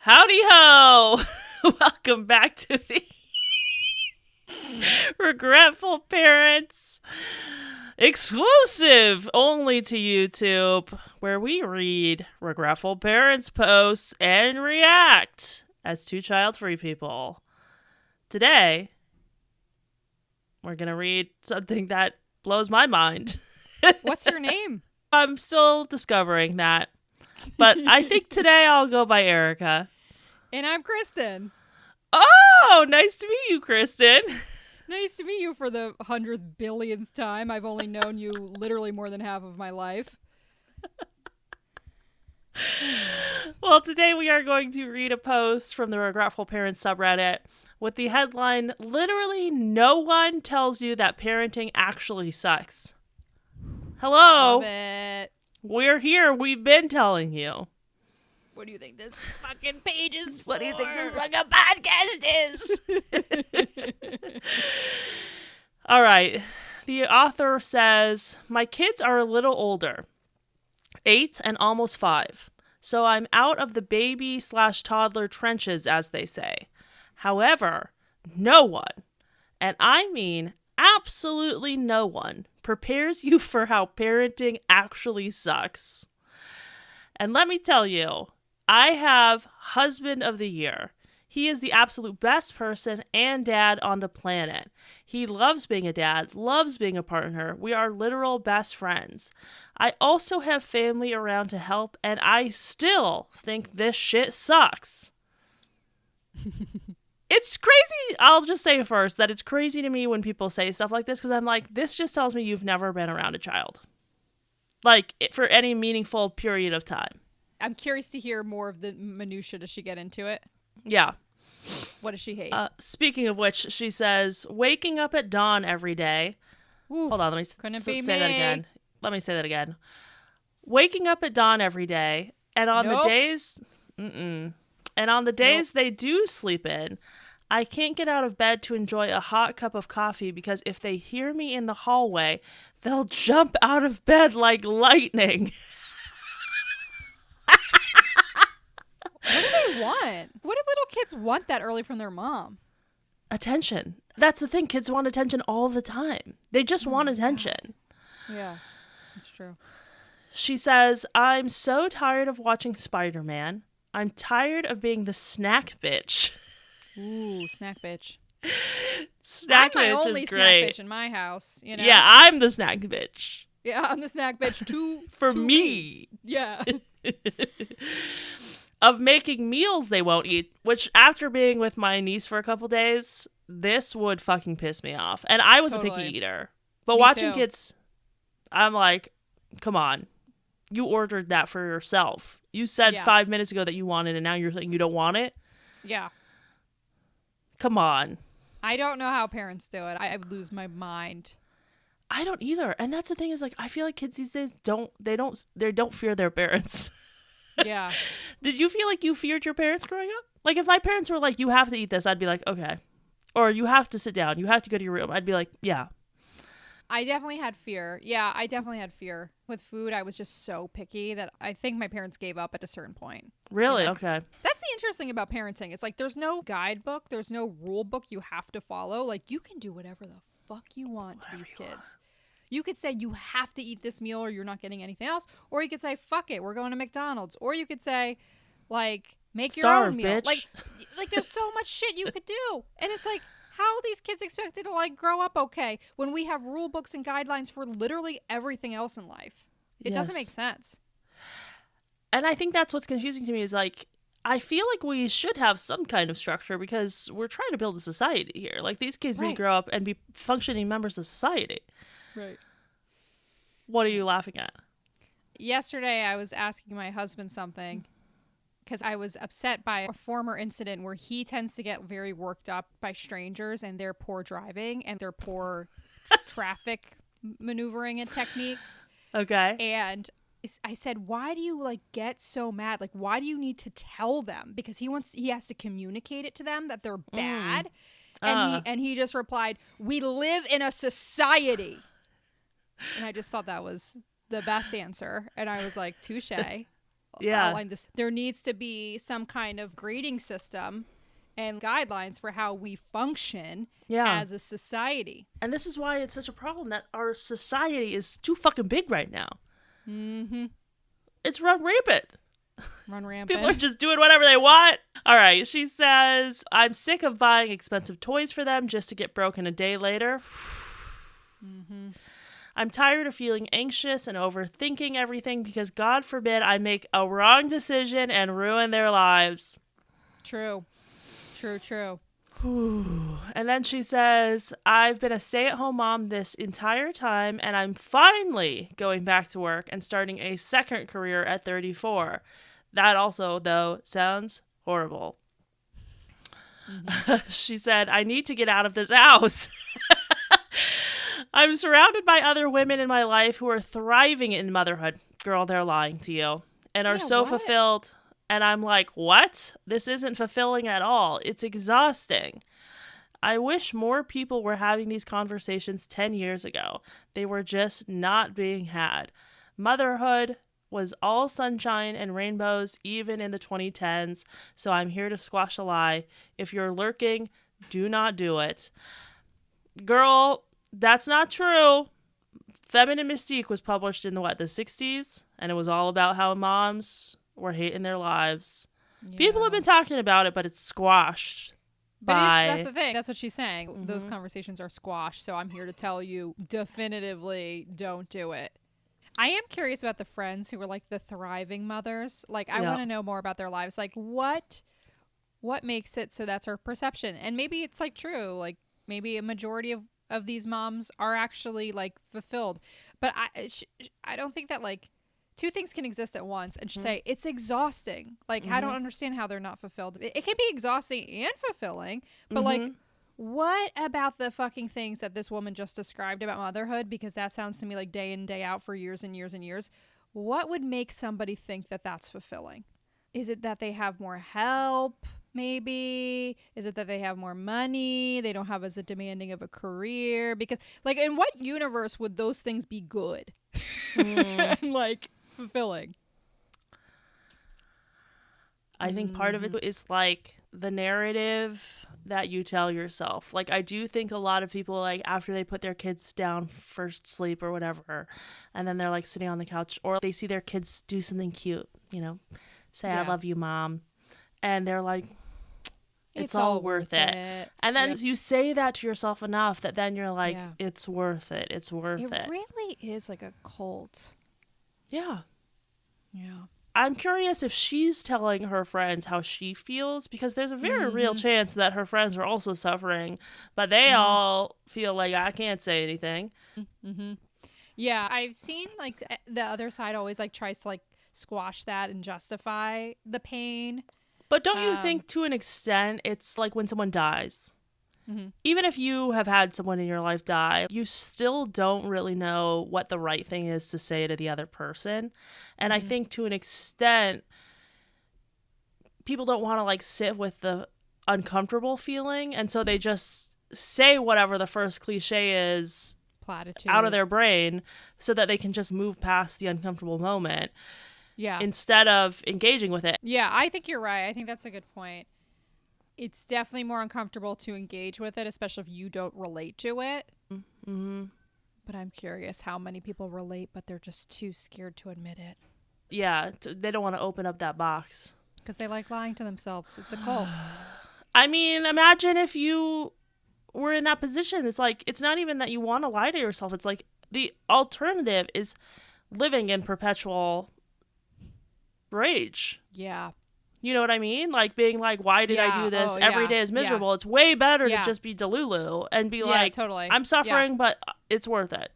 Howdy ho! Welcome back to the Regretful Parents exclusive only to YouTube, where we read Regretful Parents posts and react as two child-free people. Today, we're going to read something that blows my mind. What's your name? I'm still discovering that. But I think today I'll go by Erica. And I'm Kristen. Oh, nice to meet you, Kristen. Nice to meet you for the 100 billionth time. I've only known you literally more than half of my life. Well, today we are going to read a post from the Regretful Parents subreddit with the headline, "Literally no one tells you that parenting actually sucks." Hello. Love it. We're here. We've been telling you. What do you think this fucking page is for? What do you think this fucking podcast is? All right. The author says, "My kids are a little older, 8 and almost 5. So I'm out of the baby/toddler trenches, as they say. However, no one, and I mean absolutely no one, prepares you for how parenting actually sucks. And let me tell you, I have husband of the year. He is the absolute best person and dad on the planet. He loves being a dad, loves being a partner. We are literal best friends. I also have family around to help, and I still think this shit sucks." It's crazy. I'll just say first that it's crazy to me when people say stuff like this, because I'm like, this just tells me you've never been around a child. Like, for any meaningful period of time. I'm curious to hear more of the minutia. Does she get into it? Yeah. What does she hate? Speaking of which, she says, "Waking up at dawn every day." Oof, Hold on, let me say that again. Let me say that again. "Waking up at dawn every day, and on the days, they do sleep in, I can't get out of bed to enjoy a hot cup of coffee because if they hear me in the hallway, they'll jump out of bed like lightning." What do they want? What do little kids want that early from their mom? Attention. That's the thing. Kids want attention all the time. They just want attention. Yeah, that's true. She says, "I'm so tired of watching Spider-Man. I'm tired of being the snack bitch." Ooh, snack bitch. Snack I'm bitch my only is snack great. bitch in my house, you know? Yeah, I'm the snack bitch. Yeah, I'm the snack bitch too. For me. Yeah. Of making meals they won't eat, which after being with my niece for a couple days, this would fucking piss me off. And I was a picky eater. But Me watching too. kids, I'm like, come on. You ordered that for yourself. You said 5 minutes ago that you wanted it, and now you're saying you don't want it? Yeah. Come on. I don't know how parents do it. I would lose my mind. I don't either. And that's the thing is, like, I feel like kids these days don't fear their parents. Yeah. Did you feel like you feared your parents growing up? Like, if my parents were like, "You have to eat this," I'd be like, "Okay." Or, "You have to sit down. You have to go to your room." I'd be like, "Yeah." I definitely had fear. Yeah, I definitely had fear. With food, I was just so picky that I think my parents gave up at a certain point. Really? You know? Okay. That's the interesting about parenting. It's like there's no guidebook. There's no rule book you have to follow. Like, you can do whatever the fuck you want to these kids. You could say you have to eat this meal or you're not getting anything else. Or you could say, fuck it, we're going to McDonald's. Or you could say, like, make your own meal. Bitch. Like there's so much shit you could do. And it's like, how are these kids expected to, like, grow up okay when we have rule books and guidelines for literally everything else in life? It doesn't make sense. And I think that's what's confusing to me is, like, I feel like we should have some kind of structure because we're trying to build a society here. Like, these kids need to grow up and be functioning members of society. Right. What are you laughing at? Yesterday, I was asking my husband something because I was upset by a former incident where he tends to get very worked up by strangers and their poor driving and their poor traffic maneuvering and techniques. Okay. And I said, why do you, like, get so mad? Like, why do you need to tell them? Because he has to communicate it to them that they're bad. And he just replied, "We live in a society." And I just thought that was the best answer. And I was like, touche. Yeah. this. There needs to be some kind of grading system and guidelines for how we function as a society. And this is why it's such a problem that our society is too fucking big right now. Mm-hmm. It's run rampant. Run rampant. People are just doing whatever they want. All right. She says, I'm sick of buying expensive toys for them just to get broken a day later. Mm-hmm. I'm tired of feeling anxious and overthinking everything because God forbid I make a wrong decision and ruin their lives. True. And then she says, I've been a stay-at-home mom this entire time, and I'm finally going back to work and starting a second career at 34. That also, though, sounds horrible. Mm-hmm. She said, I need to get out of this house. I'm surrounded by other women in my life who are thriving in motherhood. Girl, they're lying to you. And are so fulfilled. And I'm like, what? This isn't fulfilling at all. It's exhausting. I wish more people were having these conversations 10 years ago. They were just not being had. Motherhood was all sunshine and rainbows even in the 2010s. So I'm here to squash a lie. If you're lurking, do not do it. Girl, that's not true. Feminine Mystique was published in the 60s, and it was all about how moms were hating their lives. Yeah. People have been talking about it, but it's squashed. But that's the thing. That's what she's saying. Mm-hmm. Those conversations are squashed. So I'm here to tell you definitively don't do it. I am curious about the friends who were like the thriving mothers. Like, I want to know more about their lives. Like, what makes it so that's her perception? And maybe it's like true. Like, maybe a majority of these moms are actually like fulfilled. But I don't think that like two things can exist at once and say it's exhausting. Like, I don't understand how they're not fulfilled. It can be exhausting and fulfilling, but like, what about the fucking things that this woman just described about motherhood? Because that sounds to me like day in, day out for years and years and years. What would make somebody think that that's fulfilling? Is it that they have more help? Maybe. Is it that they have more money? They don't have as a demanding of a career? Because like, in what universe would those things be good? And like fulfilling? I think part of it is like the narrative that you tell yourself. Like, I do think a lot of people, like, after they put their kids down for sleep or whatever, and then they're like sitting on the couch, or they see their kids do something cute, you know, say, I love you, Mom. And they're like, it's all worth it. And then you say that to yourself enough that then you're like, it's worth it. It's worth it. It really is like a cult. Yeah. Yeah. I'm curious if she's telling her friends how she feels, because there's a very real chance that her friends are also suffering, but they all feel like, I can't say anything. Yeah, I've seen like the other side always like tries to like squash that and justify the pain. But don't you think to an extent it's like when someone dies? Even if you have had someone in your life die, you still don't really know what the right thing is to say to the other person. And I think to an extent, people don't want to like sit with the uncomfortable feeling. And so they just say whatever the first cliche is, platitude, out of their brain so that they can just move past the uncomfortable moment. Yeah. Instead of engaging with it. Yeah, I think you're right. I think that's a good point. It's definitely more uncomfortable to engage with it, especially if you don't relate to it. But I'm curious how many people relate, but they're just too scared to admit it. Yeah, they don't want to open up that box. Because they like lying to themselves. It's a cult. I mean, imagine if you were in that position. It's like, it's not even that you want to lie to yourself. It's like the alternative is living in perpetual rage. Yeah. You know what I mean? Like being like, why did I do this? Every day is miserable. Yeah. It's way better to just be Delulu and be like, totally. I'm suffering, but it's worth it.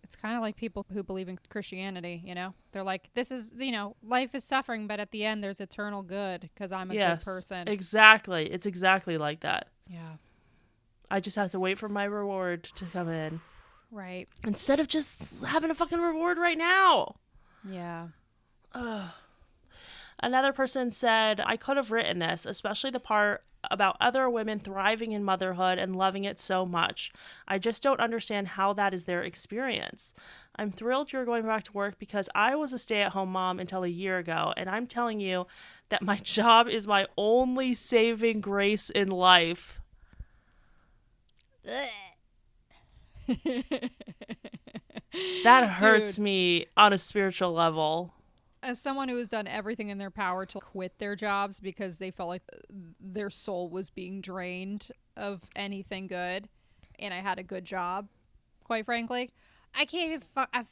It's kind of like people who believe in Christianity, you know? They're like, this is, you know, life is suffering, but at the end there's eternal good because I'm a good person. Exactly. It's exactly like that. Yeah. I just have to wait for my reward to come in. Right. Instead of just having a fucking reward right now. Yeah. Another person said, I could have written this, especially the part about other women thriving in motherhood and loving it so much. I just don't understand how that is their experience. I'm thrilled you're going back to work because I was a stay-at-home mom until a year ago, and I'm telling you that my job is my only saving grace in life. That hurts me on a spiritual level. As someone who has done everything in their power to quit their jobs because they felt like their soul was being drained of anything good, and I had a good job, quite frankly, I can't even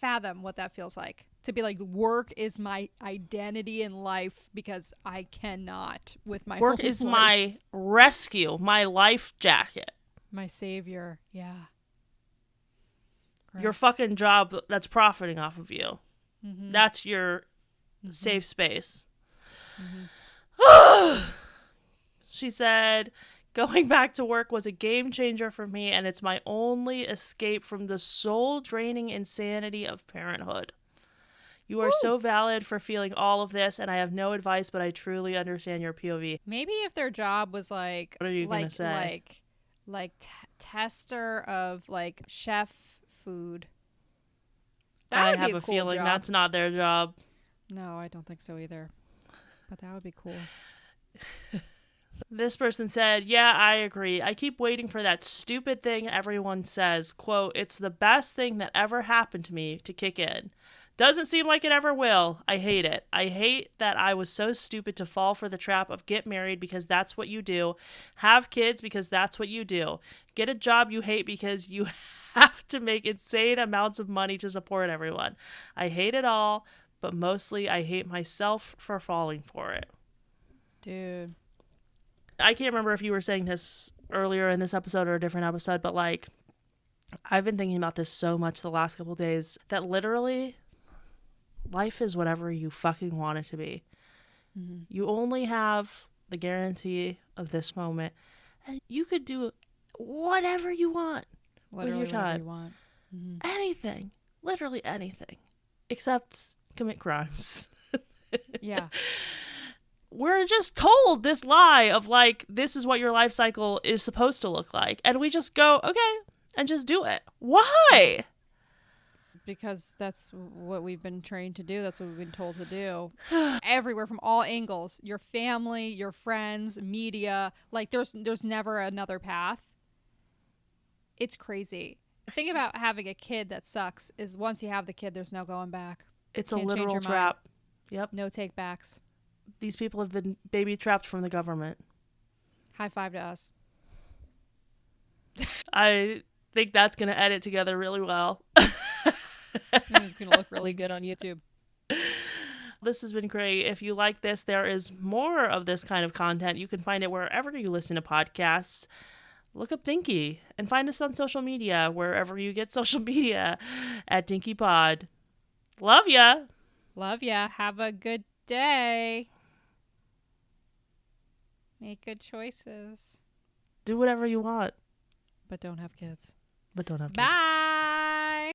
fathom what that feels like. To be like, work is my identity in life because I cannot with my work whole is life. my rescue, my life jacket. My savior. Yeah. Your Gross. fucking job that's profiting off of you. Mm-hmm. That's your safe space. She said, going back to work was a game changer for me, and it's my only escape from the soul-draining insanity of parenthood. You are so valid for feeling all of this, and I have no advice, but I truly understand your POV. Maybe if their job was like, What are you gonna say? Like tester of like chef food. That I would have be a a cool feeling job. that's not their job. No, I don't think so either. But that would be cool. This person said, yeah, I agree. I keep waiting for that stupid thing everyone says. Quote, it's the best thing that ever happened to me to kick in. Doesn't seem like it ever will. I hate it. I hate that I was so stupid to fall for the trap of get married because that's what you do. Have kids because that's what you do. Get a job you hate because you have to make insane amounts of money to support everyone. I hate it all, but mostly I hate myself for falling for it. Dude. I can't remember if you were saying this earlier in this episode or a different episode, but like, I've been thinking about this so much the last couple of days that literally life is whatever you fucking want it to be. Mm-hmm. You only have the guarantee of this moment, and you could do whatever you want Literally with your time. Whatever you want. Mm-hmm. Anything. Literally anything. Except commit crimes. Yeah. We're just told this lie of like, this is what your life cycle is supposed to look like. And we just go, okay, and just do it. Why? Because that's what we've been trained to do. That's what we've been told to do. Everywhere, from all angles. Your family, your friends, media. Like, there's never another path. It's crazy. The thing about having a kid that sucks is once you have the kid, there's no going back. It's a literal trap. Yep. No take backs. These people have been baby trapped from the government. High five to us. I think that's going to edit together really well. It's going to look really good on YouTube. This has been great. If you like this, there is more of this kind of content. You can find it wherever you listen to podcasts. Look up Dinky and find us on social media, wherever you get social media, at Dinky Pod. Love ya. Love ya. Have a good day. Make good choices. Do whatever you want. But don't have kids. But don't have kids. Bye.